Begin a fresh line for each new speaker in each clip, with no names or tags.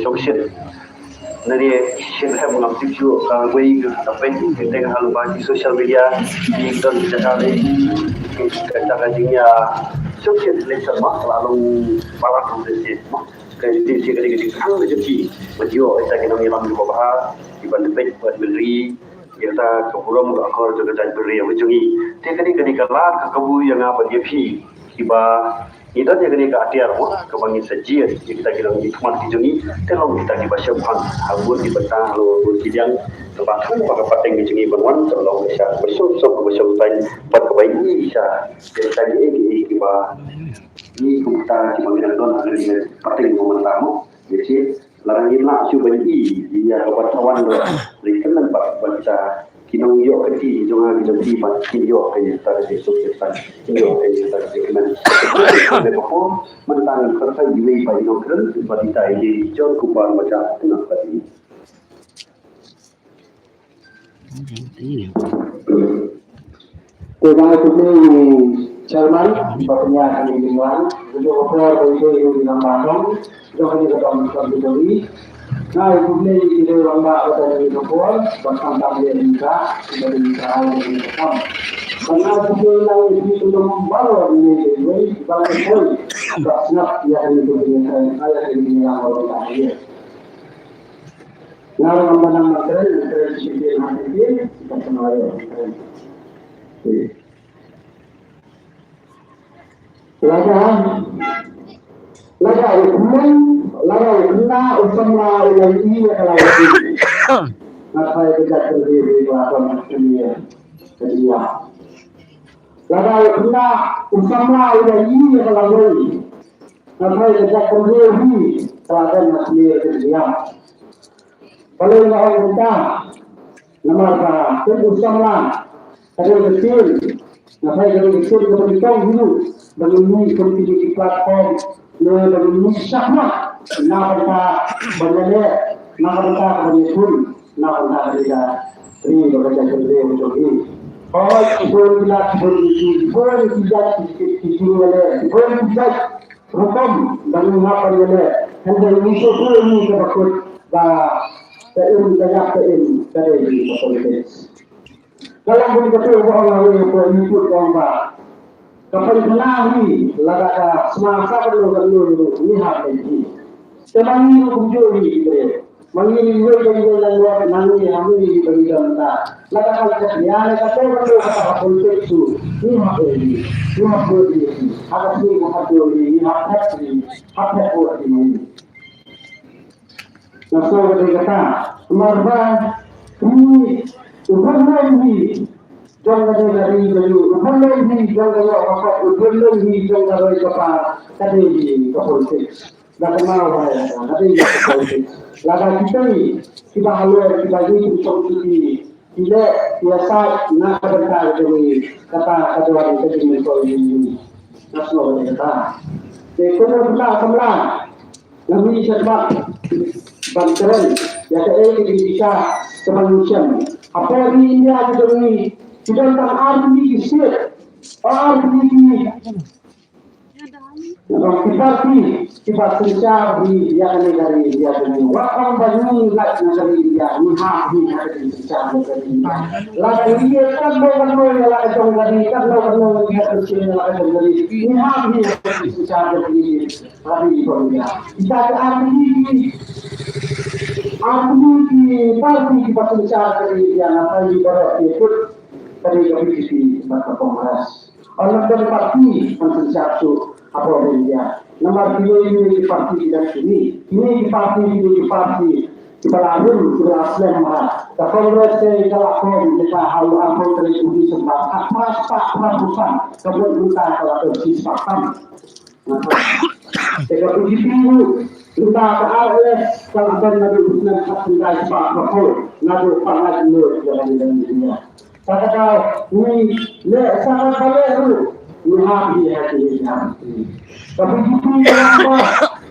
social nari share mengambil juga kalau gue sampai kita kalau bahas social media di kita cakap kita kajinya social lesson mah selalu para konsensus mah kayak di kan rezeki baju kita kena ngilang juga bahas di bandar buat beli kita keburam akor juga dan beri yang ujungi kali kalah kebu yang apa dia pi tiba kita jadi ke atiar mo kebangi sajian kita kira di tempat dijungi kalau kita di bahasa Tuhan habur di betah lo sidang kebakan pada pateng dijungi berwan kalau bisa besok tan pada kebaiki bisa jadi tadi ini tiba ini kita di panggilan don hari pateng momentamu jadi larangin nak cuba dia wartawan lo likenan baca kinong yo keti jonga di pat kinyo kaya tar de suksesan kinyo kaya tar de kenan de popo mentang kerja di pa ino kren seperti tadi jor kupar macam tengah tadi
Terima kasih Chairman bapaknya kami lingkungan juga opera dari Nambang juga di dalam kami nah, kemudian kita lomba dari Nepal, bersama dengan dari Israel dan Jepang. Karena kemudian ini sudah membawa ini balik tak senap yang itu saya ini yang orang tadi. Nah, lomba materi yang kita nanti kita kenal ya. Laga kena usaha yang ini kalau ini. Apa yang kita terjadi apa maksudnya kedua. Laga kena usaha yang ini kalau ini. Apa yang kita terjadi pada maksudnya kedua. Kalau orang kita nama usaha ada kecil. Apa yang kecil kepentingan dulu bagi komoditi platform bagi syahmat nak berdaya nak berjun nak berjaya ini bekerja kerja untuk ini. Oh, boleh tidak boleh tidak hukum bagi apa dia hendak musuh ini kepada ini tadi politik. Kalau begitu orang yang ikut gambar kapal kenali laga semasa perlu lihat lagi. Temannya kunjungi kita. Mangini juga lalu nanti kami bagi kita. Laga kalau dia kata perlu kata politik itu. Ini ada sih ini apa ini. Nasihat dari kata marba ini ini jangan dari dulu. Bukan ini jangan apa bukan ini jangan dari apa tadi ini politik. Dah kenal saya. Tadi politik. Laga kita ni kita halu kita ini politik. Tidak biasa nak berkata ini kata orang tadi ini. Nasional kita. Ekonomi kita sembilan. Nabi sebab bantaran ya ke bisa kemanusiaan. Apa ini ada dari tidak arti isir arti kita secara di yang dari dia ini wakam banyak lagi dari dia minha dari secara dari lagi dia kan bukan lagi dari kan bukan lagi dari minha dari secara dari dia kita arti parti kita secara dari dia apa yang ikut dari komisi mata kongres. Orang dari parti mencatat apa dia. Nomor 2 ini di parti tidak sini. Ini di parti kita lalu sudah asli mah. Kongres kita lakukan kita halu apa terjadi sebab apa bukan kemudian kita kalau terjadi fakta. Jika begitu kita beralih kalau ada nabi Muhammad sallallahu alaihi wasallam nabi panah nur dalam dunia. Kata ini le sangat baru ini hati tapi itu apa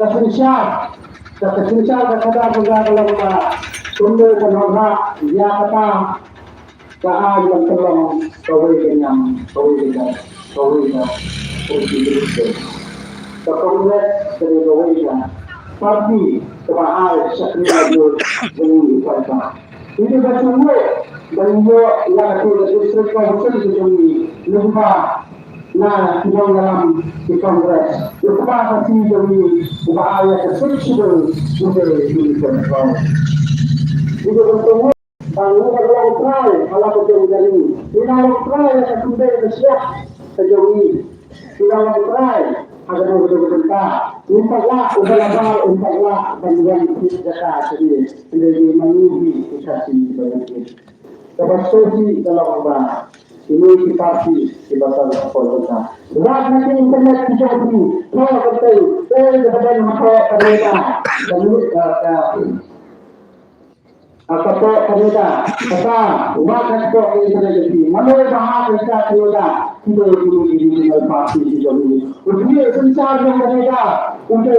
kesensial kata dalam sumber penolak dia kata yang tolong kawin dengan kemudian dari kawin parti kebahagiaan syakriya jadi kuasa. Ini bersungguh beliau yang ada di sekolah ini lupa na tidong dalam di Kongres. Lupa kasih jadi berbahaya keseluruhan di kontrol. Itu bersungguh bangun kalau try kalau betul jadi. Tidak try yang sudah bersiap sejauh ini. Tidak try agar betul-betul tak. Umpatlah, umpatlah bantuan kita sendiri menjadi memenuhi kasih banyak. Termasuk dalam bahasa ini parti di batal kota. Buat nanti internet kita ini, kalau betul, kepada masyarakat mereka dan apa kerja kata buat nanti internet ini, mana bahasa kita kerja kita ini parti di sini. Ujian senjata yang mereka untuk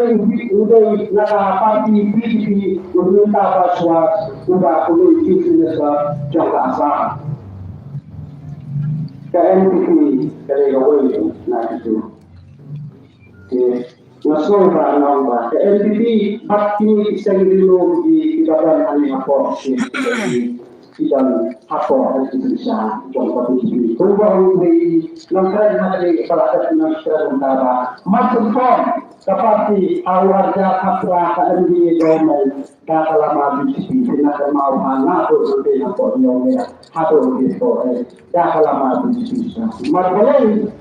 negara parti PDP untuk apa suat untuk politik semasa jangka KNPP dari awal nak itu. Masuk ke nama KNPP bakti segera di badan kami apa di dalam apa Indonesia contoh ini. Perubahan ini langkah dari salah negara utara masuk seperti awalnya kapra KNPP government dah lama di sini dengan mau anak berbeda apa yang atau itu dah lama di sini. Maklum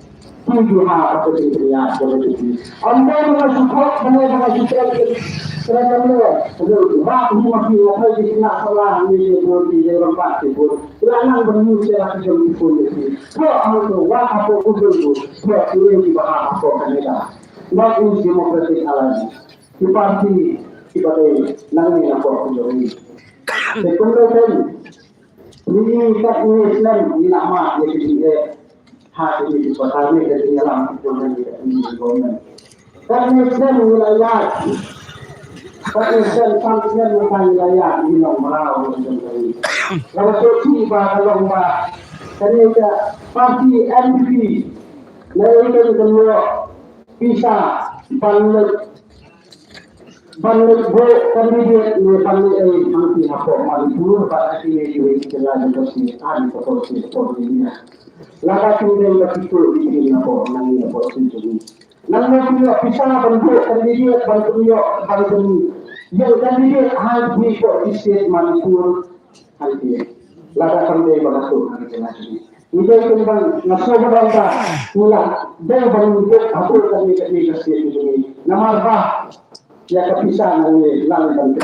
tujuh apa itu ya jadi. Anda mengasuport mengasuport kerana itu bab ini masih ada di nak salah ini di orang pasti pun. Kerana bermuncul jadi pun ini. Kalau itu wah apa pun itu buat ini bahasa apa kerana. Bagus demokrasi alam. Di parti ibadah nanti apa pun jadi. Kemudian ini tak Islam ini nama yang dia hati di kota ini dari dalam government. Karena Islam wilayah, karena Islam sampingnya bukan wilayah di nomor ini. Kalau suci bahasa lomba, karena parti NPP, mereka juga bisa balik go kandidat ni balik nanti apa malu pada ini juga jalan bersih ada posisi ini. Laka tinggal begitu di apa nanti apa itu. Nanti dia bisa bentuk kandidat bantu yang kandidat harus di Manipur nanti. Laka sampai begitu nanti lagi. Ini tentang nasional bangsa mula dan bentuk apa kandidat di sini. Nama apa? Ya kepisah nanti lalu dan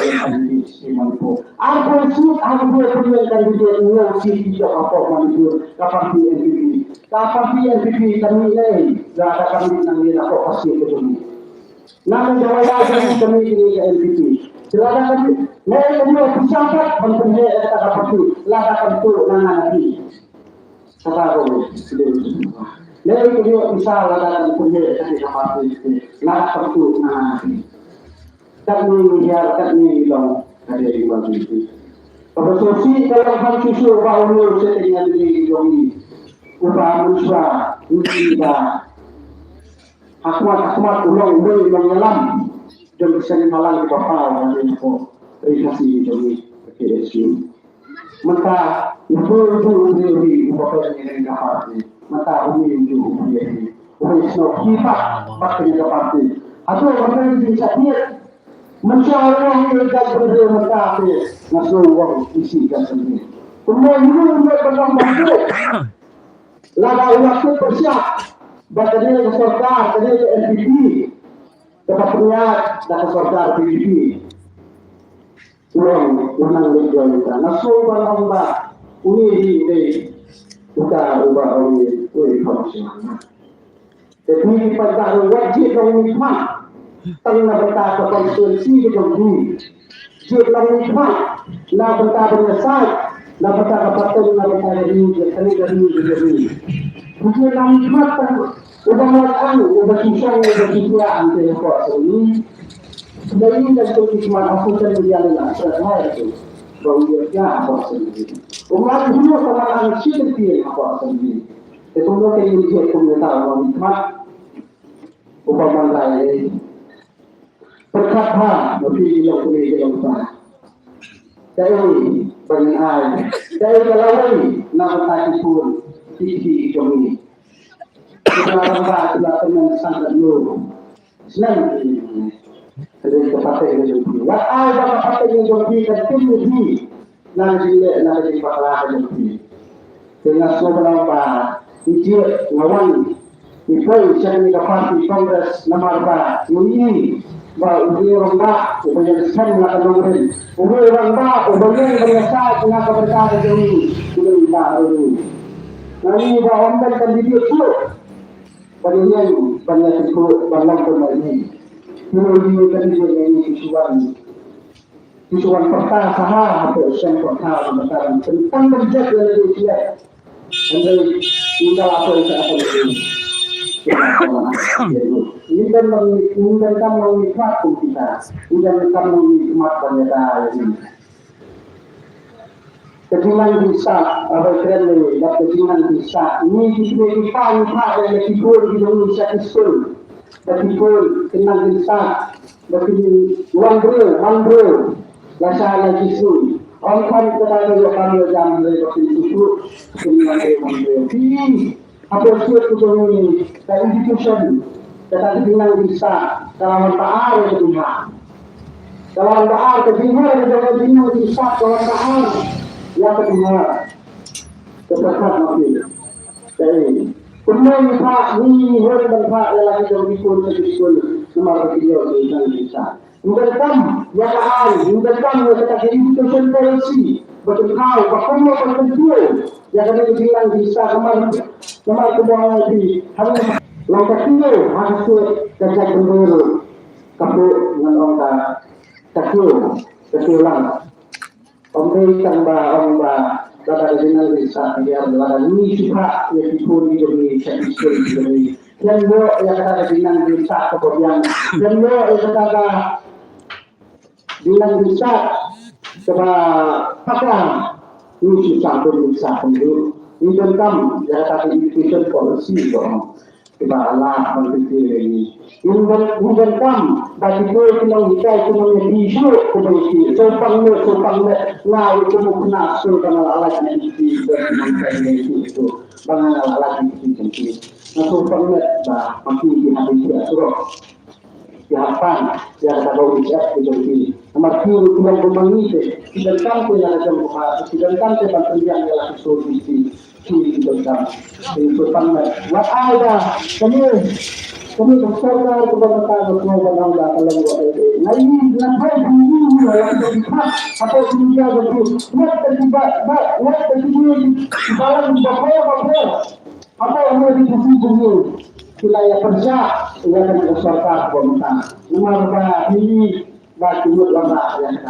di Manipur. Apa sih aku punya kandidat yang sih apa Manipur kapan NPP. Kapan NPP kami ini dah kami nanti apa pasti ketemu. Nama jawab kami ini NPP. Silakan kami. Kami pusat bentuknya kata pasti lakukan tu nanti. Kata aku sudah. Kami bisa lakukan punya kata pasti lakukan tu nanti. Kami melihat kami bilang ada di bawah itu. Profesi dalam hal susu bahawa setengah ini doni ubah manusia tidak akmat ulang menyelam dan bisa malang di bawah dan info relasi doni KSU. Maka itu dari ubah ini dapat maka ini itu ini. Untuk kita pakai dapat atau orang yang bisa mencapai mereka berdua nasional uang isi dan sendiri. Kemudian ini berkembang bagus. Lada waktu persiap, badannya ke sorkar, badannya ke NPP, kepatriat dan sorkar PDP. Uang legal kita. Nasional bangsa ini kita ubah ini profesional. Jadi pada wajib orang nikmat. Tengah berkata konstitusi begini, jika nikmat, nak berkata bersai, nak berkata patut, nak berkata ini, ini. Jika nikmat, udah melakukan, udah susah, udah susah, antara kuasa ini. Dari dan nikmat aku terjadi lah, saya itu, bahawa dia kuasa ini. Umat semua sama anak sendiri kuasa ini. Kemudian kita lihat komentar nikmat, upama lain. berkata lebih lebih dalam dari benar dari kalawai nama tadi pun sisi kami kita ramah kita teman sangat lu senang dari tempat yang lebih wah ada tempat yang lebih kan lebih nanti bakal lebih dengan semua apa ijir ngawan itu saya ni parti Kongres nomor 4 ini bahwa orang tak upaya sen nak nombor orang tak upaya berasa nak berkata jadi ini tak dulu nanti bahwa orang kan video tu banyak itu banyak pemain ini kan jadi isuan pertama sahah atau sen pertama tentang berjaya dari dia andai tinggal apa yang saya ini kan mengikmat kita, tidak akan mengikmat banyak ini. Kejiman bisa, apa keren ni? Kejiman bisa. Ini kita yang kita di Indonesia Islam, kita kenal bisa, kita mandro, rasa lagi su. Orang kita ada kami jam lepas itu, kejiman mandro. Apa itu ini? Institution kita tinggal bisa dalam taar yang Tuhan dalam taar kebenaran dalam tinggal bisa dalam taar yang kedua kebenaran mati jadi kemudian Pak ini orang dan Pak yang lagi berbicara nomor video tinggal bisa bukan yang taar bukan yang kita institution policy betul kau bahkan tertentu yang kena bilang bisa kemarin kemana lagi hari langkah kecil hasil kerja kenduru kapu dengan orang kecilan Om dapat dengan bisa biar berada ini juga yang dipun jadi sekisah jadi dan yang kata dengan bisa kemudian dan yang kata dengan bisa coba pakar ini susah pun bisa penduduk ini tentang yang kata institution policy dong kita Allah berpikir ini mungkin bagi kita yang isu kebencian sopan nah itu mungkin asal dengan alat yang itu dengan alat yang itu nah sopan masih dihabisi asal dihapan yang ada ujian itu nomor 2 bulan bermangi sedangkan yang ada sedangkan bantuan yang adalah solusi tentang sopan buat ada kami bersorak kepada semua bangsa kalau nah ini dengan baik ini yang terlibat atau juga betul buat terlibat dalam bahaya apa yang dikasih dulu wilayah kerja yang akan bersorak bangsa nomor ini bagi ulama yang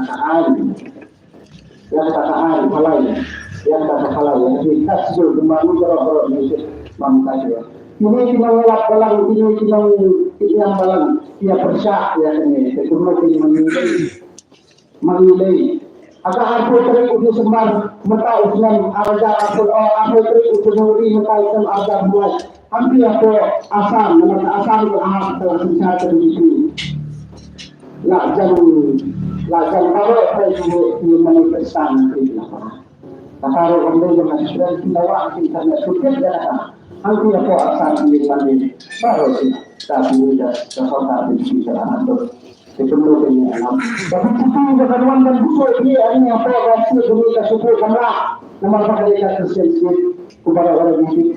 katakan halal yang kita sebut membangun berapa bangsa ini kita melak balang ini yang balang dia persyak ya ini kemudian menilai agak apa terik itu sembar mata usman arja apa terik itu nuri mata usman arja buat hampir apa asam itu ahad dalam sejarah tertentu lajan kalau itu manifestasi itu kalau orang yang sudah dibawa ke internet sudah ada hampir apa asal ini baru sih tapi sudah sesuatu bisa atau itu ini tapi itu kebetulan dan buku ini apa rahasia demi kesukuan kamera nomor pakai kesehatan kepada orang ini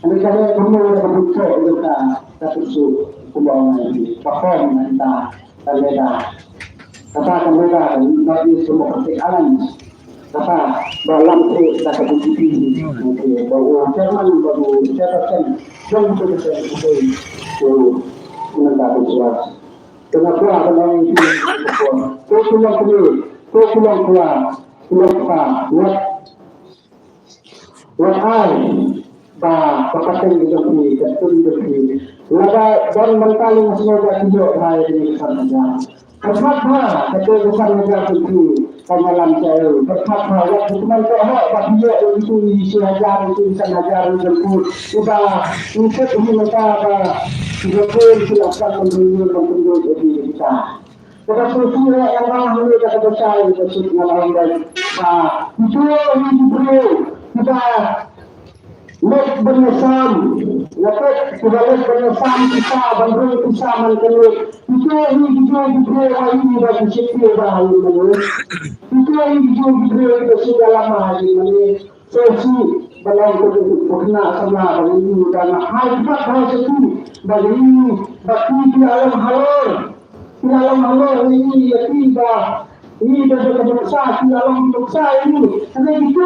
ini kalau kamu berbuka itu kan satu kubang ini pakon kita terlihat katakan mereka bagi semua persoalan kata dalam itu kata begini bahwa Jerman baru catatan yang itu mendapat suara kenapa ada yang itu pulang keluar buat pakatan itu ni ketun itu laga dan mentali semoga hidup hari ini saja berfatwa ketua besar negara itu pengalam saya berfatwa waktu teman saya tapi dia itu isi ajar itu bisa ajar itu sudah untuk ini mereka betul silakan menunjuk jadi kita Kata suci yang orang boleh kata percaya suci dengan orang lain. Itu yang diberi kita lek bersam, lek kita lek bersam kita bandung kita mengkelut. Itu yang diberi hari bagi setiap hari ini. Itu yang diberi itu segala hari ini. Suci balai itu pernah sama bagi ini dan hal seperti bagi ini bagi di alam halal. Di alam Allah ini tiba ini dah berbesar di alam berbesar ini. Karena itu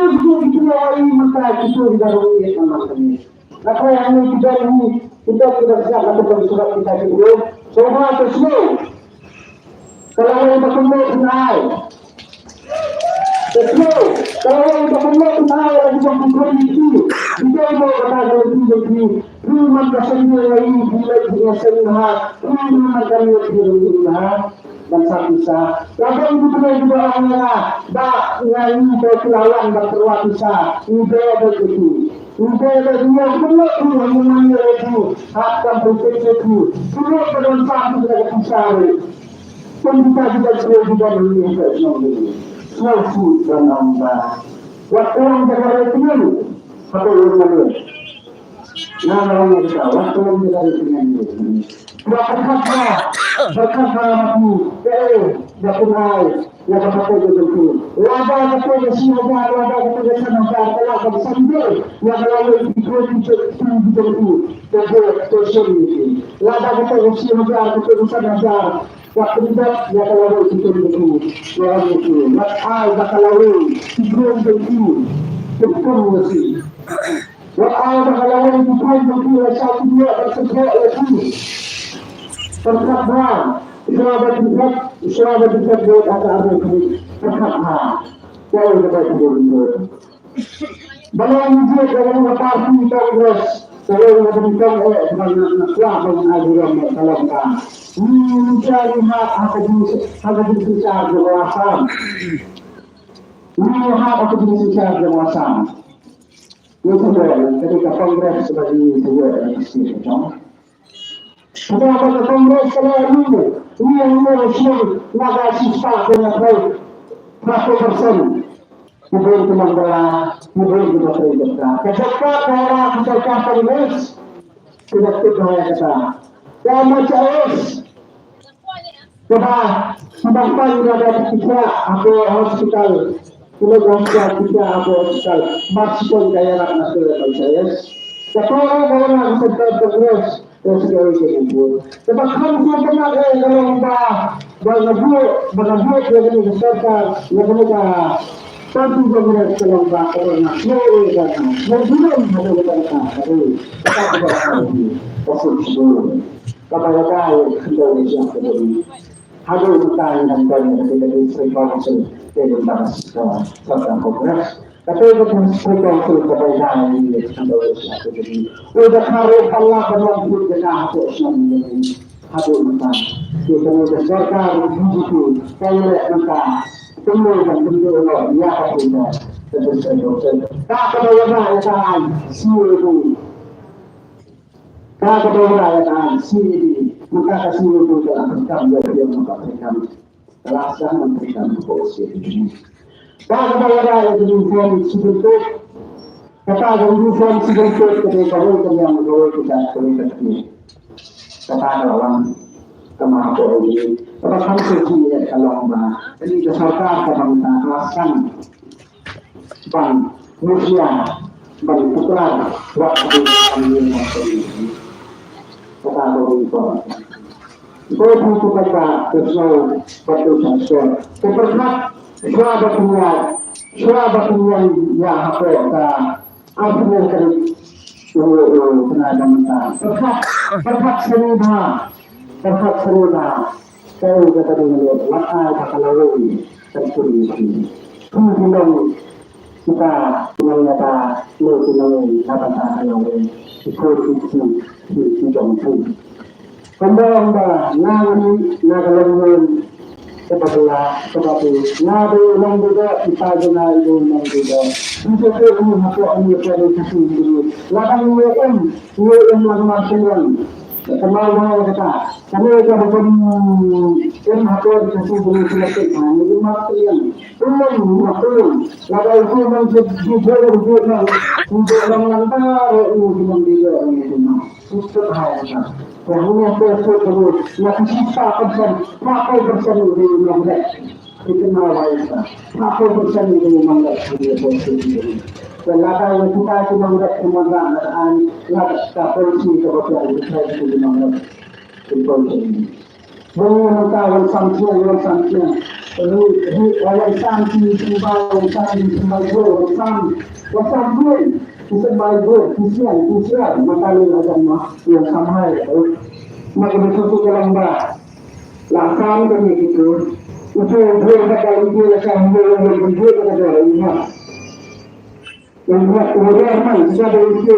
orang maka itu tidak boleh sama sekali. Maka yang ini kita tidak bisa katakan surat kita itu. Semua tersebut. Kalau yang bertemu kenal. Tersebut. Kalau yang bertemu kenal lagi bertemu itu. Kita mau katakan itu. Rumah kasihnya ini bila dia senang, rumah kami berumah dan sabisa. Lalu itu pun juga orangnya, dah ini berkelawan berperwakisa, ini begitu. Ini dia semua orang menanya itu, akan berkata itu, semua berdasar sudah besar. Pun kita juga melihat semua, semua dan anda. Waktu yang terlalu tinggi, apa yang terjadi? Nama kita, waktu yang dari dengan ini. Berkata aku, berkenal, yang berkata begitu. Lada kata siapa, lada kata sana, kalau kata sambil, yang lalu itu. Terjadi ini. Lada kata siapa, kata sana, waktu itu yang lalu itu. Yang itu, makal bakalau itu. Betul. Wa'ala halawan bukan berdua satu dua bersebut lagi. Perkabah, isyarat buat ada kami. Perkabah, jauh lebih dulu. Balang dia dalam parti Kongres, saya memberikan dengan mengajukan dalam kan. Mencari hak akademisi berkuasa. Ini hak akademisi berkuasa. Itu ketika Kongres sebagai sebuah institusi, ketika Kongres selalu ini yang mengusul negara sifat dengan baik, 100%, bukan cuma belah, bukan cuma terlibat. Ketika orang ketika Kongres tidak terkaya kata, yang macam coba sebabkan ada kita atau hospital. Kalau bangsa kita apa sekal masukkan daya nak nasional saya. Sekarang kalau nak sekal Kongres sekali itu. Sebab kamu pernah kalau bagaimana dengan serta negara tentu Kongres kalau Corona semua kan. Mungkin ada beberapa hari kita berani masuk dulu. Kapal-kapal Indonesia terjadi. Ada utang dan dari Sri dari serta Kongres. Tapi itu pun Sri kepada ini Indonesia terjadi. Sudah harus Allah berlaku dengan Islam ini. Ada utang. Kita besarkan begitu. Kalau mereka semua yang berdua ya apa terjadi. Tak kebayang kan siapa tak kebayang siapa maka kasih itu dalam kami yang memberikan rasa memberikan posisi ini. Tak kebayang itu inform sebentuk kata inform sebentuk ketika yang berdoa kita ini. Kata orang kemampuan ini. Kata kami sendiri kalau ini dasarkan kepada kelaskan bang Rusia bang Ukraina waktu kami ini. Kata itu. Itu bukan baca sesuatu betul. Seperti sahabat yang apa artinya dari tenaga mentah. Berkat serupa. Saya kata dengan maka kalau terjadi. Kemudian kita menyata kata yang itu jompo. Kembali nagalangin seperti nabi juga kita jenai juga. Bisa terus ini kasih lakang yang lakukan kemaluan kata. Kami akan hampir sesuatu selesai. Ini maksudnya belum. Lalu itu menjadi untuk mengantar dengan dia itu. Sistem hanya. Yang terus terus. Yang sisa persen di mana? Itu malaysia. 40% di mana dia posisi. Dan lada yang kita cuma mengenai lada polisi kepada itu di mana? Ini mengetahui sanksi. Oleh sanksi sembah sanksi kesian mengetahui agama yang sama maka bersatu dalam bah laksana kami itu kata itu akan berjaya kepada orang yang buat kemudian kita ada usia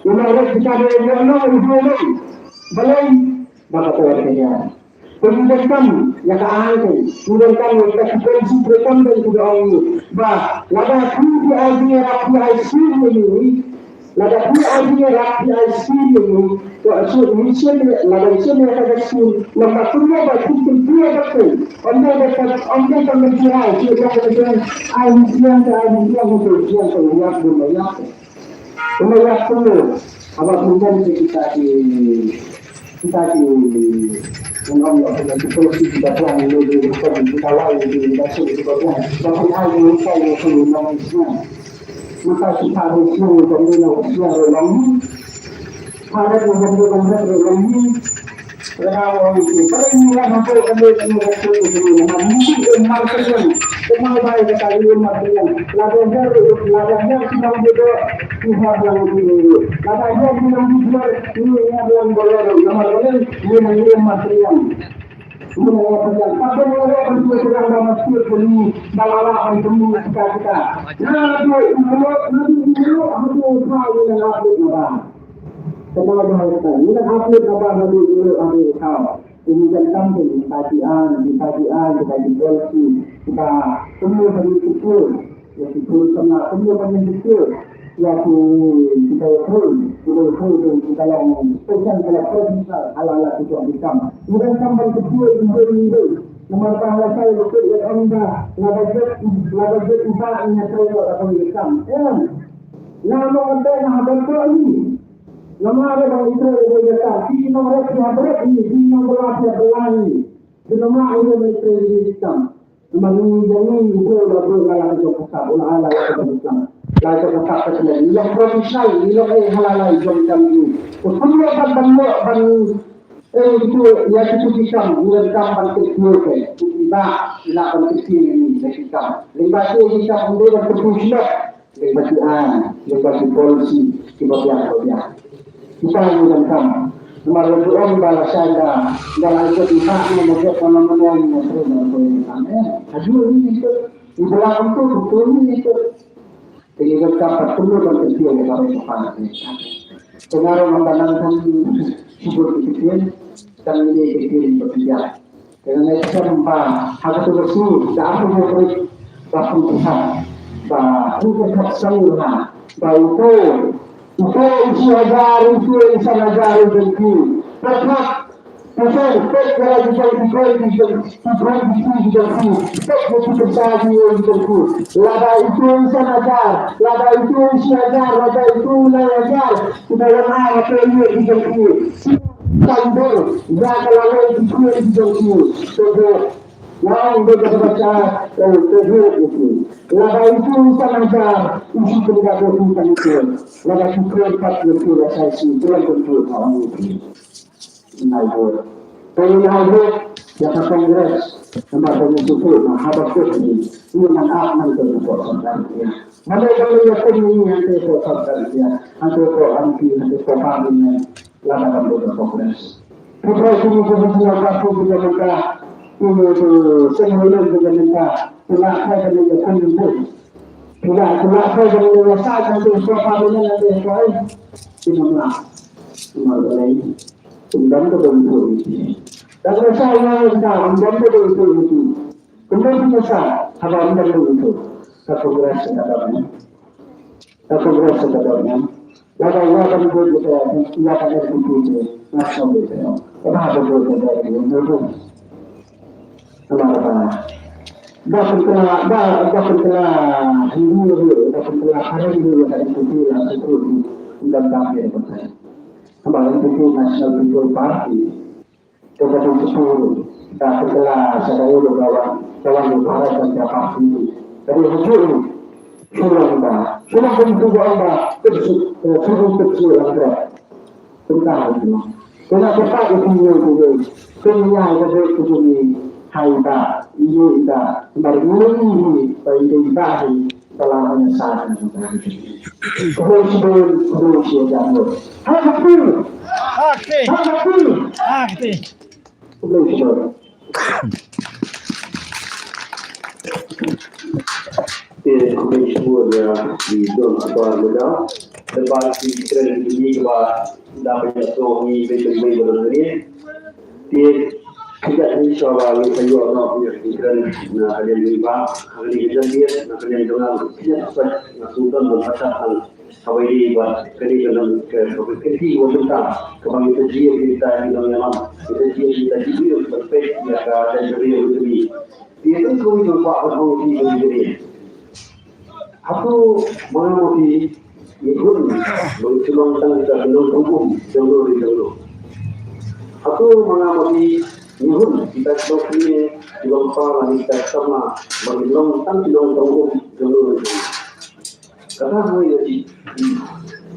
kita ada yang balai maka terjadi pendidikan yang keahlian, pendidikan yang terkonsumsi dan juga orang bah, lada kiri idea rapi ini, lada kiri idea rapi ini, तो असर नीचे में लगाइए में रखा जाए लंबा सुनने का किसी किया करते अंदर का मजबूर है कि क्या कहते हैं आई मुस्लिम को तो जिया को याद बोलो याद सुनो अब आप मुझे kita orang yang berprofesi di bawah ini kita lain di dasar di bawah tapi hal ini saya belum maka kita harus mengambil usaha Harap mengambil ini Rawa itu paling murah untuk ambil ini mungkin marketing semua baik sekali marketing ladangnya sedang juga pihak yang ini ladangnya sedang dijual ini yang boleh nomor ini marketing ini yang pada orang berdua sedang dalam sekali dalam demi kita nah itu aku tahu yang aku Semua bahasa ini kan upload apa hari kau ini kan kampung kajian polisi kita semua hari itu ya itu semua itu ya kita yang pesan kita ala itu kita ini kampung kecil ini nomor pahala saya betul ya anda lagak kita ini saya atau kita nama anda apa ini Nama ada itu berjaya. Di nomor berapa ini? Di nomor berapa ini? Di nomor itu berjaya. Menjadi itu berjalan ke pusat. Ulah yang Islam. Lalu ke pusat kesalahan. Yang profesional, yang halal yang kami. Semua ban itu ya itu kita menggunakan ban kecil kita ilakan kecil ini kita. Lembaga kita menggunakan profesional. Lembaga polisi kita kita menggunakan kemarin orang balasan dalam itu kita membuat pengalaman yang sering melakukan ini di belakang itu betul itu jadi kita perlu berpikir dalam kehidupan pengaruh mendanamkan hidup kecil dan ini kecil berpikir dengan itu memang harus bersih tak perlu bahkan Tuhan bahwa itu kesannya bahwa itu ajar itu insan ajar itu tetap kalau kita lada itu insan ajar lada itu insan ajar lada itu ajar kita yang apa itu sambil jangan itu yang berbaca itu lada itu insan ajar isi berbagai tentang itu lada itu itu rasa isi itu kamu Naibur. Naibur yang kongres tempat penyusup mahabat ini dengan aman terus mereka melihat ini yang terus atau anti atau pahaminya lakukan berkongres. Putra ini kebetulan waktu juga mereka ini semula juga mereka telah saya dengan itu telah saya dengan saya untuk pahaminya nanti lain tidak lain Undang betul ini. Dan saya undang betul itu. Kemudian besar, apa undang itu? Satu gelas sekadar. Lalu akan betul ia akan betul. Nasional itu. Kenapa betul dari itu? Kenapa? Dapat kena Hindu, dapat kena hari dulu dari itu dan kafir percaya. Kemarin itu National People Party, kemudian itu dapat kena saya dulu kawan negara dan parti itu. Jadi itu sudah tentu bahwa itu kecil ada. Tentang itu. Kenapa itu Kenya itu hay ta iyo ita marmuni paidai telah menyesatkan kemudian jatuh hati kemudian di dalam apa muda lepas kita ini kepada dapat suami betul-betul berdiri tidak bisa bagi saya orang punya pikiran nak kalian libat, kalian dia, nak kalian dengar, tidak dapat nasukan berpacaran. Kawai libat, kalian dalam kepercayaan wanita, kebang itu dia kita dalam malam, itu dia kita juga berpek dia dan beliau berdiri. Dia itu itu pak berfungsi berdiri. Aku mengamati ikut menculangkan kita dalam hukum dahulu. Aku mengamati Ihun kita sebagai dilompa kita sama berlom tan dilom tahu dulu. Karena hal ini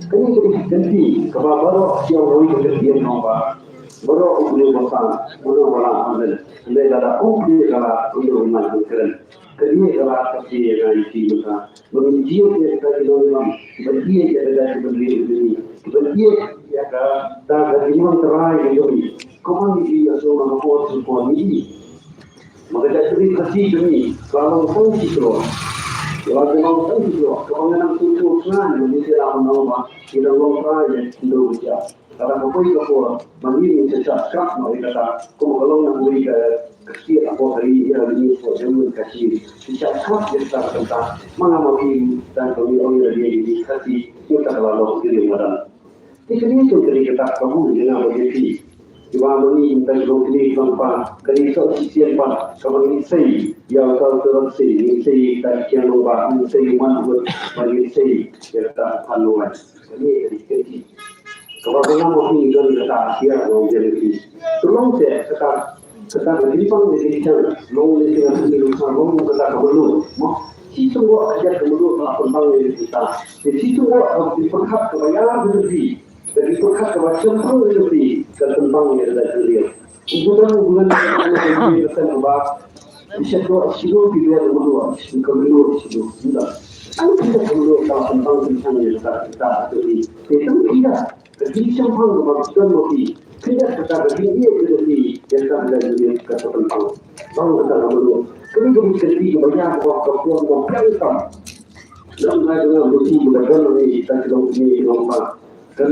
kini jadi ganti kepada yang boleh kerja nomor baru boleh makan baru malam ambil ambil ada umbi kalau untuk makan kerja kalau kerja yang itu maka menjadi kita dilom berdia kita berdiri berdia ya dah dimana terai ini komunikasi asal membuat sebuah ini, maka dari kasih ini kalau fungsi keluar, kalau fungsi keluar, kebanyakan tujuh sebenarnya di dalam nama kita lompat untuk berjaya. Karena koi keluar, bagi sesuatu mereka kalau nak beri kasih apa hari ini jangan kasih sesuatu kita tentang mengamati dan kami dari kasih kita kalau diri mereka. Ini kita kamu jangan begitu. Diwamani dan lokasi tempat kerja siapa kamu ini yang kalau ini dan yang luar ini mana bagi kita haluan ini kerja kalau kamu ini dari kita siapa orang jadi tolong saya sekarang di pang di sini long di sini long kita kabulu mau situ aja kabulu apa bang kita di situ di perhak kebayar berarti dari perhak kebayar berarti tentang yang ada di hubungan yang kita bahas bisa dua video kedua sudah aku tidak perlu tahu tentang yang kita itu tidak kebijakan maksudnya mesti tidak kita dia jadi yang ada di kata tentang baru kita perlu kemudian banyak waktu yang dalam hal itu bukan kita tidak ini lomba dan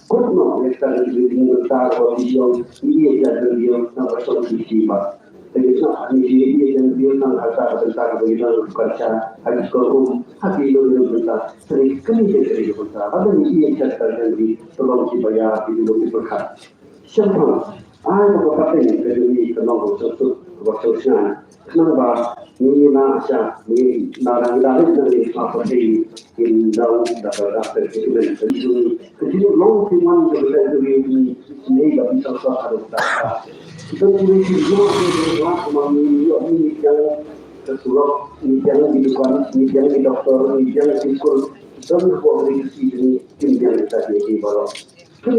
Kurno kita lebih mengenal kondisi ini dan dia sangat solusi pak. Jadi ini dia dan dia sangat tentang bagaimana kerja harus korum hati itu kita sering kali dari kita. Ada ini yang kita jadi tolong dibayar di lebih berkat. Siapa? Ada apa yang dari tolong untuk waktunya. Kenapa ini nasa ini narang dari apa sih in daun dapat itu jadi long time dari ini nggak bisa harus itu ini yang kesulap ini jangan di depan ini jangan di dokter ini jangan di sekolah dan buat ini yang kita jadi baru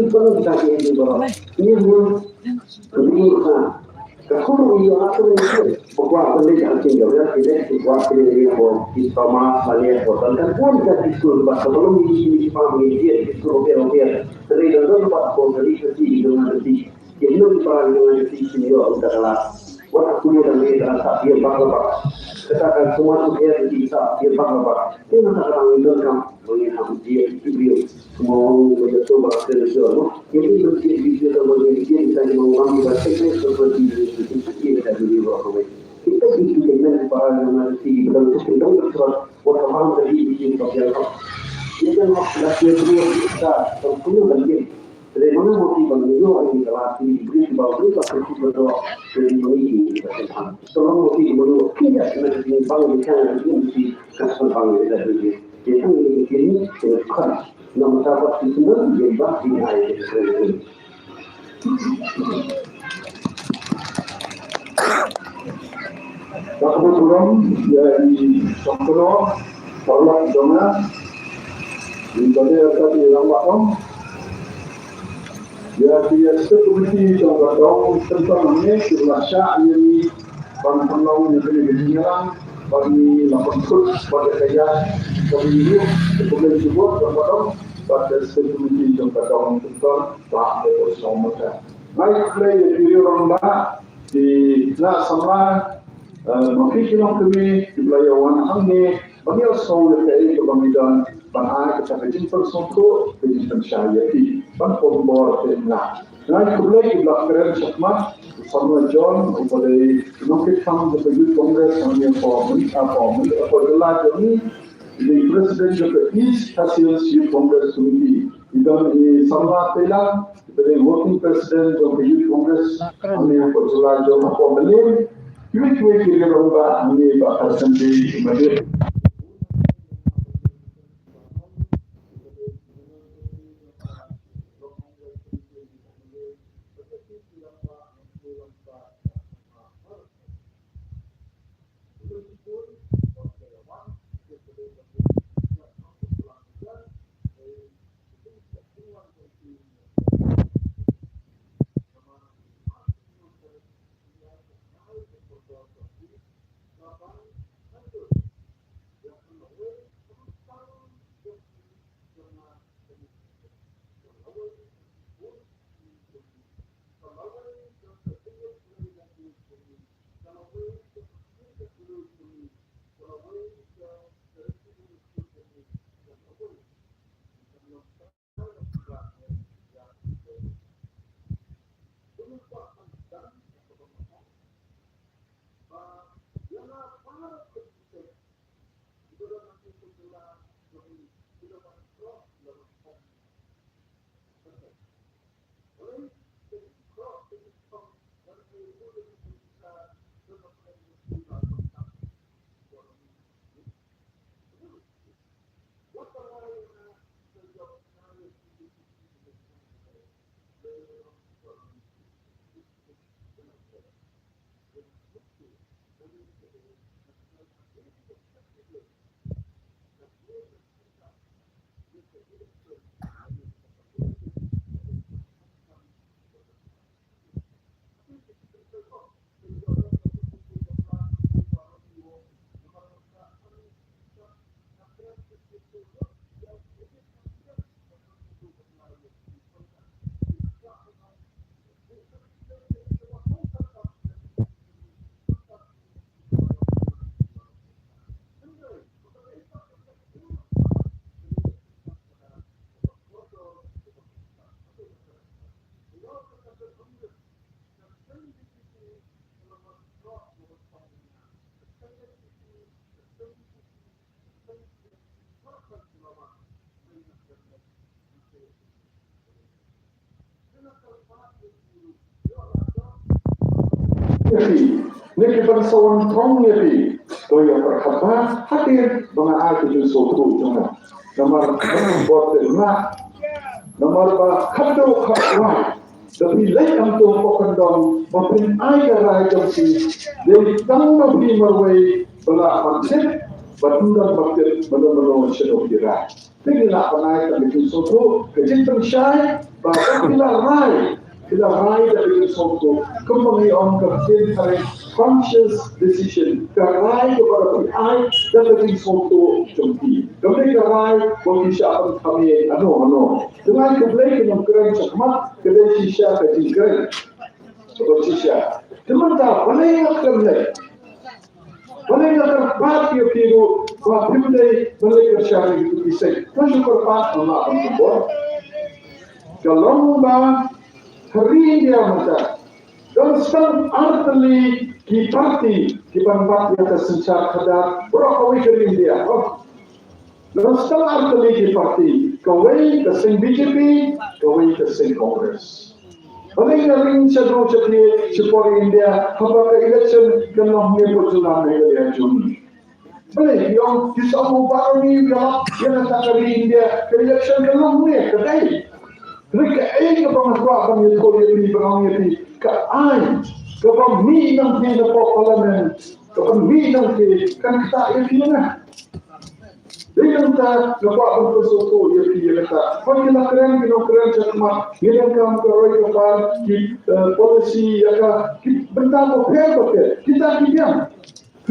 kalau kita jadi baru ini kalau ia akan bahwa pendidikan tinggal tidak situasi yang di sama Malaysia dan pun dari sekolah bahasa belum di media di sekolah dari dalam bahasa dari sisi dengan sisi yang lebih parah dengan sisi senior adalah waktu yang lebih terasa dia bahwa katakan semua dia bisa dia bahwa dia mengatakan dalam melihat dia itu mau mencoba kerja ini berarti dia berarti dia bisa mengambil teknik seperti itu dari luar kita dengan para dengan si dalam sistem terus orang dari ini bagian ini kan lagi dulu kita perlu lagi
Jadi mana motif bangsa ini kalau diberi bangsa tak perlu berdoa dari ini macam Selama motif bangsa kita sebenarnya bangsa kita ini kasar bangsa dari jadi ini kan nama sahabat itu dia bahas ini ayat ini.
Kebetulan dari Songkolo, Tolak Dona, di Badai Tadi Ramadhan, dia seperti Songkolo tentang ini sebelah Syah ini Bang-Bang negeri Berjiran bagi lapan kurs pada kaya pemilu kemudian disebut Ramadhan pada seperti Songkolo tentang tak ada Songkolo. Baik, dari orang di Nak Sama Makikilang kami di wilayah Wanahang ni, bagi asal dari kebanggaan banai kita kejimpan songko kejimpan syariati, ban pembor tenang. Dengan kebelai di belakang sakmat sama John kepada nukit kami di Youth Congress kami yang formal apabila kami di Presiden Joko East Hasil Youth Congress Committee. Dan sama telah dari Working President Joko Youth Congress kami yang berjelas John apabila Kue kiri romba ini bakal sendiri menjadi Niki bersawan tong niki, to yang berkata hadir mengenai tujuh suatu jangan. Nomor buat terima, nomor kado kawan. Tapi lek untuk pokondong mungkin air rakyat si dari tangan bimarway bela konsep berundang bakter benar-benar sedok dira. Jadi nak naik dari suatu kejimpan syai, bahkan tidak rai dari suatu kembali on kerja hari conscious decision kerai kepada pihak dan dari suatu jumpi. Kembali kerai bagi siapa kami ano. Dengan kembali yang keren sakmat kedai sisa kecil keren. Betul sisa. Sementara boleh kembali. Boleh terpat yang tiru kembali boleh kerja itu bisa. Tujuh kerpat nama untuk kalau hari dia macam dan sedang artli di parti di tempat yang tersencak kadar berapa kering dia dan sedang artli di parti kawai ka sing BJP, kawai ka sing Congress. Paling ring sa do sa support India, habang election kanong may pagsunan na yung June. Paling yung kisamu baru ni yang nak kali India election kanong may kadai. Mereka ka pangatuan yung Korea ni Perang ni ka ay kapag mi ng parliament, kapag mi ng kan kita yung na. Dengan kita dapat bersuatu ia kita. Kalau kita keren sa cuma yang kan keroi kapal di polisi ya benda ko pakai kita diam.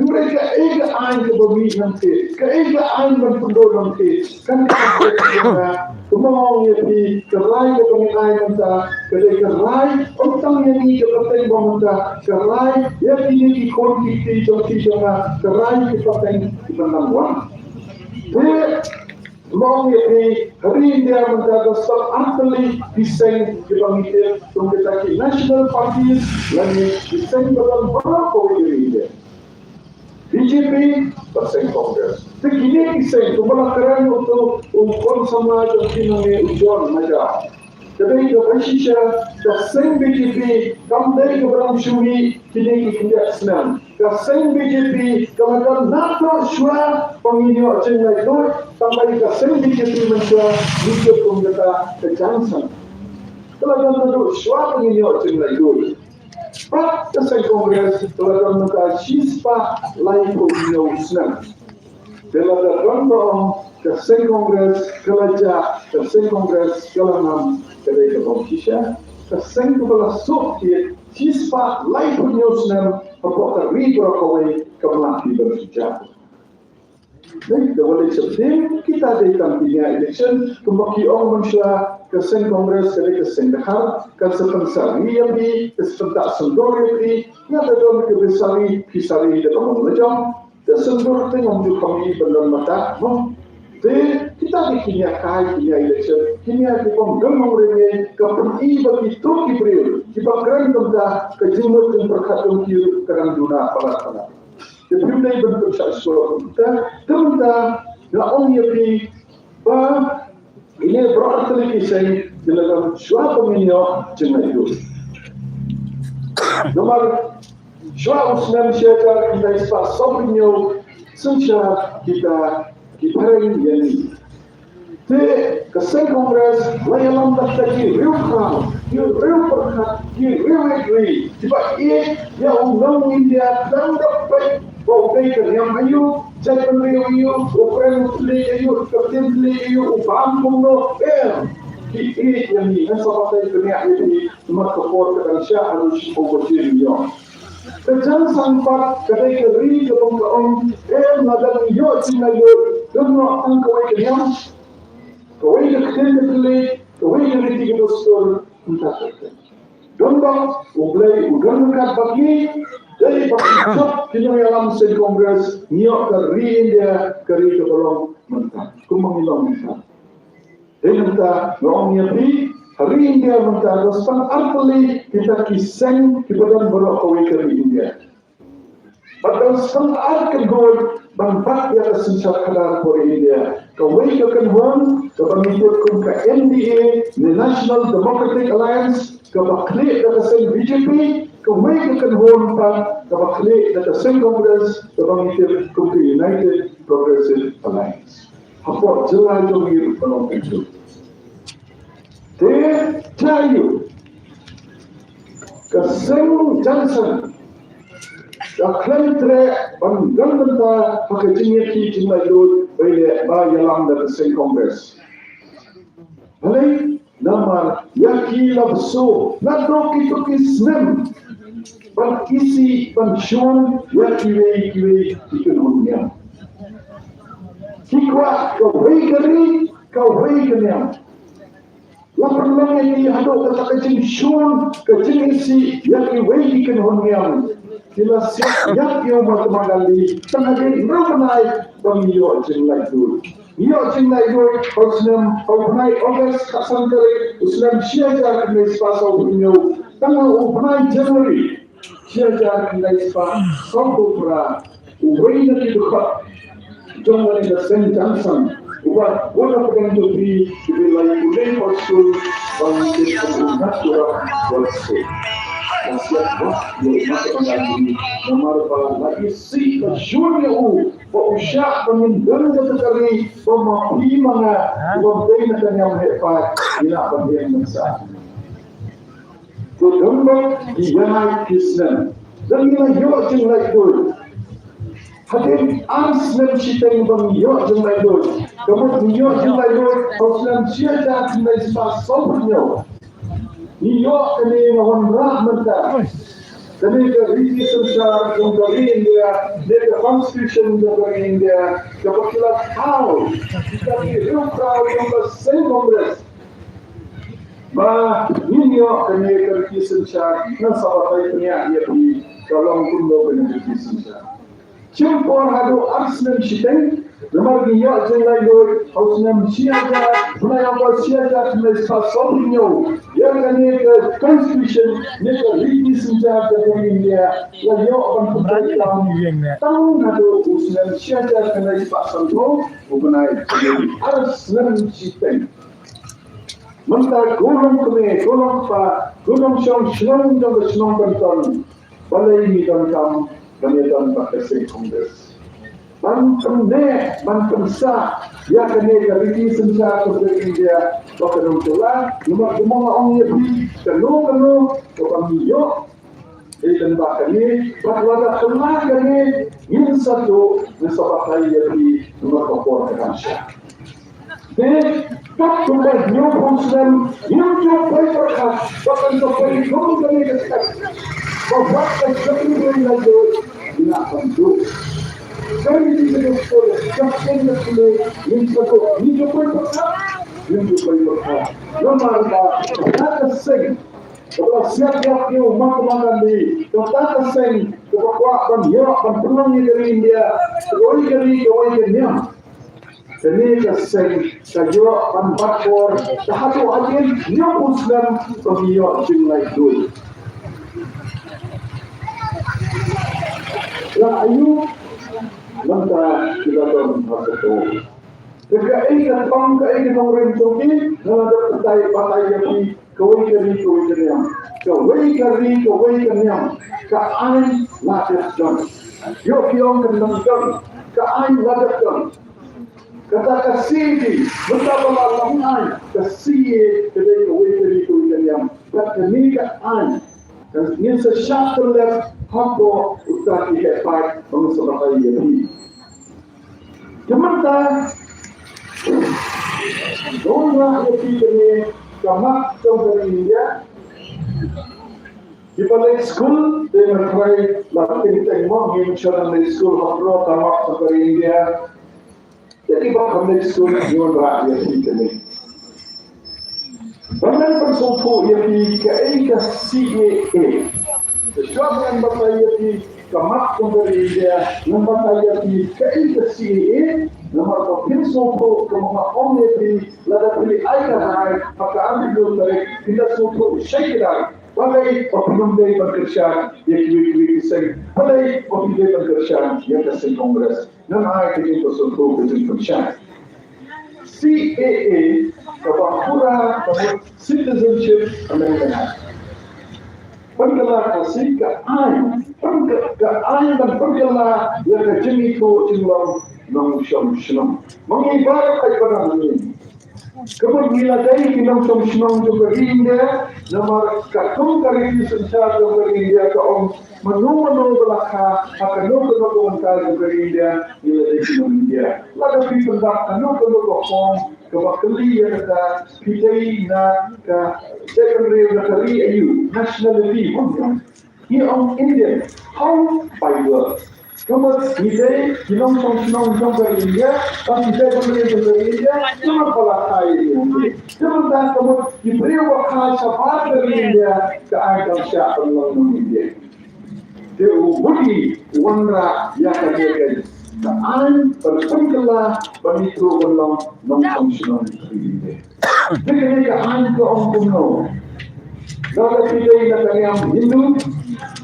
Mereka ain ke bumi nanti, ain berpendul nanti. Kan kita kemau ia di kerai ke pengai nanti, kerai orang yang ini kepaten bangsa, kerai ia ini di konflik di jona, kerai kepaten di penangguan. Long ini hari India menjadi utterly desain dibangkit untuk national parties lagi desain dalam berapa India. BJP bersama Congress. Begini desain tu malah keren untuk sama dengan ujian macam. Jadi Indonesia bersama BJP kami keberang syuri kini kita senang. Kasing BJP kalau nak suara pengingat jenai itu sampai kasing BJP mencuba hidup kita kejansan. Kalau nak suara pengingat jenai itu, pak kasing Kongres kalau nak sispa lain pengingat senang. Kalau nak kasing Kongres kelajar kasing Kongres kalau nam kedai kompetisi kasing kepala sukti sispa lain pengingat senang. Apakah riba kawai kemelah bersejarah? Baik, dalam election kita datang punya election kembali orang manusia keseng Kongres dari keseng Dahar kesempatan riabi kesempatan sendiri yang ada kebesari kisari dalam melejong kesendur tengok juga kami belum mata kita dikinya election kinya di pemgembang rene kepenting bagi Turki beriu kita keren tentang kejumlah dan perkataan kiri kerang dunia pada jadi ini bentuk sesuatu kita tentang orang yang ini berarti kisah dalam suatu minyak jenai itu nomor suatu senam syarikat kita ispat sobrinyo sensyar kita ini. Keseng Kongres layanan terjadi real crowd, real perkat, real agree. Sebab ia yang undang India dan dapat bawa yang ayu, saya penriu ayu, operan utili ayu, kapten utili ayu, upam kumno, ini yang ini. Sama saya kena ini cuma kepor kedan syah harus operasi dia. Kerjaan sampai kedai keri ke pembangun, nadang yo cina yo, dono angkawai kenyang. Kawai kekendali, kawai keriti kedostor, entah apa. Domba, ublai, udah bagi, dari bagi job kini dalam sen Kongres, niat keri India keri kebolong mentah, kumangilang mentah. Dan mentah, orang nyapi hari India mentah, dostan artali kita kiseng kepada berok kawai keri India. Padahal sangat kegol bangpat yang sensar kadar por India. Kawai kekenhuan kebangitur kum ke NDA, the National Democratic Alliance, kebaklik dan sen BJP, kawai kekenhuan pa kebaklik dan sen Congress, kebangitur kum ke United Progressive Alliance. Apa jelas jomir penolong itu. Dia cayu keseng Johnson. Akan banggan benda pakai jenis cina itu oleh bayalang dari sen Kongres. Oleh nama yaki labsu, nadro kita kisnem, ban isi ban shun yaki wei dunia. Kikwa kau wei kenyang. Lapar lang ini hadok kata kecil shun kecil isi yaki wei kenyang. Kila siap yang bertemangali tengahnya ramai pemilu jenai dulu. Ia jenai dulu Muslim Ubnai August kasan kali Muslim Syiajar kena sepasau pemilu tengah Ubnai Januari Syiajar kena sepasau pura Ubnai nanti dekat jangan ada sen jansan
But one of them to be like today for school, one is natural for school. Nasihat yang masuk lagi nomor lagi si junior usah pengindang sekali pemakai mana pemakai yang hebat tidak pandai mensa. Kedua dia Islam dan dia juga jelek tu. Hadir Islam kita yang dia jelek tu. Kemudian dia jelek tu Islam siapa yang sebab soalnya. Iyo kini mohon rahmat kini ke riti sensar yang dari India, dari Constitution dari India, kebetulan tahu kita hidup tahu yang bersih Kongres. Bah, iyo kini ke riti sensar, nasabat punya ia di dalam kundo kini riti sensar. Cimpor hadu arslan shiteng. Nomor dia jengai doi, hausnya siaga, mulai awal siaga, mulai sasolnya. Yang kini ke constitution, ni ke riti senjata dari India, yang dia akan berkaitan. Tahun ada usulan siaga kena dipasangkan, bukanai arslan shiteng. Mentah golong kene, golong pa, golong syong syong dan syong kanton. Balai ini dan kam, dan pakai Kongres. Bantam sah, ya kene riti senjata dari India, bahkan usulan, nomor orang yang kanu, orang iyo, dan bahkan ini, bahkan kelah kene, yang satu, nasabatai yang nomor kapor Indonesia. Jadi, tak cuma new Muslim, new jopai perkah, bahkan jopai belum kene dekat, bahkan jopai lagi, tidak tentu. Kami tidak boleh, jangan boleh, ini jopai perkah, nomor kata seng, kalau siap-siap dia makan di, kata seng, kebawa dia penang dari India, kawai dari Niam. Kini keseng, kajua panpakor, tahatu adil, dia Muslim, pemiyak jumlah itu. Ayu, maka kita akan masuk. Jika ingin orang Turki, ada patai yang kawai keriam, kean lakukan. Yuk yang kenangkan, kean lakukan. Kata kasih, betapa laluan kasih kedai kawai keriam. Kata ni kean. Dan ini sesuatu yang hampa utara hebat mengusahakan ini. Sementara orang yang ini kamak dari India di balik school dengan try latih tengok yang di school hafro kamak dari India. Jadi bahkan di school yang rakyat ini. Banyak persatu yang dikait CAA. Sesuatu yang berkait di kamak dari India, yang berkait di kait CAA, nomor persatu kemampuan yang lada pilih ayat maka ambil dari tidak suatu syaitan. Balai opinum dari berkerja yang kiri kisah, balai opinum dari berkerja yang kasih Kongres. Dan ayat itu persatu kerja. CAA Kapura Citizenship Amendment. Penggelar kasih kean dan penggelar yang kejemi itu jumlah nong syam. Mengibarat kepada ini. Kemudian dari kinong syam juga India, nomor kartun kali senjata juga India kaum menu belaka akan nukul juga India nilai dari India. Lalu pendak nukul kong kebakali yang ada PJ ke secondary nakari ayu nationality here on Indian how by birth. Kemudian kita kinong dari India, tapi kita kemudian dari India cuma belaka ini. Kemudian diberi wakil sahabat dari India ke agam siapa orang India. Dia budi wandra yang terjadi. Kean berpenggelar beritu belum non-functional India. Jadi kean ke orang kuno. Kalau kita yang Hindu,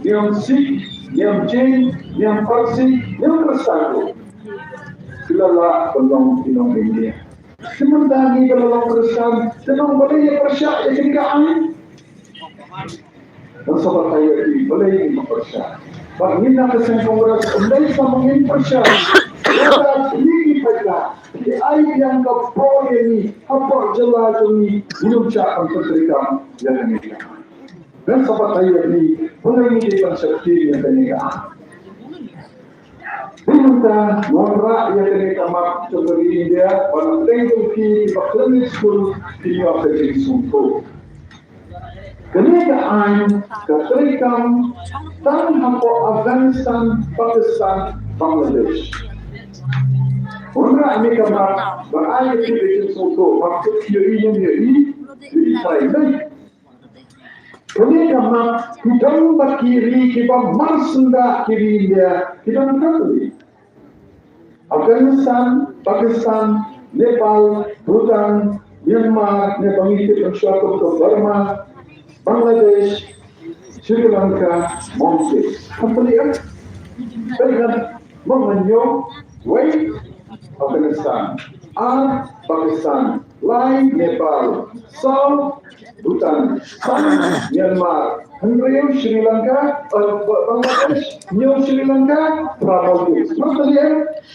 yang Sikh, yang Jain, yang Parsi, yang Kristen, sila belum India. sementara ni kalau orang Kristen, tenang boleh ya persyak ya kenegaan. Dan sobat saya ini boleh ini persyak. Bang ini nak kesan kongres, boleh sama ini persyak. Kita ini pada di air yang kapal ini, apa jelas ini diucapkan keterikan yang ini. Dan sobat saya ini boleh ini konsepsi yang kenegaan. Diminta nombrak yang kena kamak seperti India, pada tengok di Pakistan School di Afrika Sumpu. Kenegaan, keterikan, dan hampa Afghanistan, Pakistan, Bangladesh. Nombrak ini kamak berada di Afrika Sumpu, maksud ini di Israel. Kenegaan, hidung berkiri, kita marsunda kiri India, hidung kiri. Afghanistan, Pakistan, Nepal, Bhutan, Myanmar, Nepal itu bersyukur ke Burma, Bangladesh, Sri Lanka, Maldives. Apa dia? Dengan mengenyo, way Afghanistan, R Pakistan, lain Nepal, South Bhutan, South Myanmar, Henry Sri Lanka, Bangladesh, New Sri Lanka, Maldives. Apa dia?